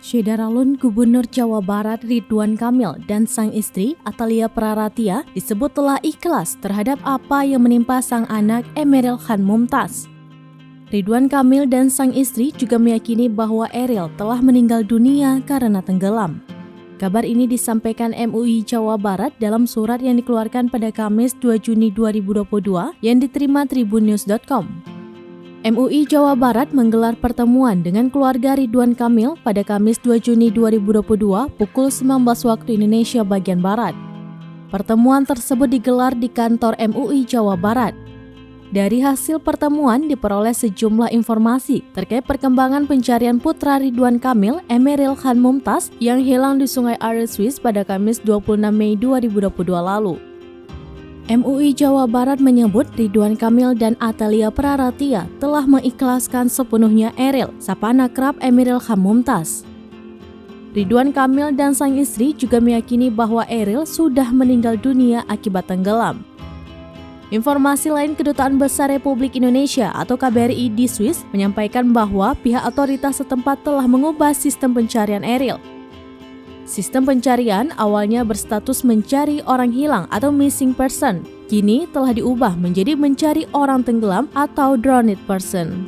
Syederalun Gubernur Jawa Barat Ridwan Kamil dan sang istri Atalia Praratia disebut telah ikhlas terhadap apa yang menimpa sang anak Emeril Khan Mumtaz. Ridwan Kamil dan sang istri juga meyakini bahwa Eril telah meninggal dunia karena tenggelam. Kabar ini disampaikan MUI Jawa Barat dalam surat yang dikeluarkan pada Kamis 2 Juni 2022 yang diterima tribunnews.com. MUI Jawa Barat menggelar pertemuan dengan keluarga Ridwan Kamil pada Kamis 2 Juni 2022 pukul 19 waktu Indonesia bagian Barat. Pertemuan tersebut digelar di kantor MUI Jawa Barat. Dari hasil pertemuan diperoleh sejumlah informasi terkait perkembangan pencarian putra Ridwan Kamil, Emeril Khan Mumtaz, yang hilang di Sungai Are Swiss pada Kamis 26 Mei 2022 lalu. MUI Jawa Barat menyebut Ridwan Kamil dan Atalia Praratia telah mengikhlaskan sepenuhnya Eril, sapaan akrab Emeril Khan Mumtaz. Ridwan Kamil dan sang istri juga meyakini bahwa Eril sudah meninggal dunia akibat tenggelam. Informasi lain, Kedutaan Besar Republik Indonesia atau KBRI di Swiss menyampaikan bahwa pihak otoritas setempat telah mengubah sistem pencarian Eril. Sistem pencarian awalnya berstatus mencari orang hilang atau missing person, kini telah diubah menjadi mencari orang tenggelam atau drowned person.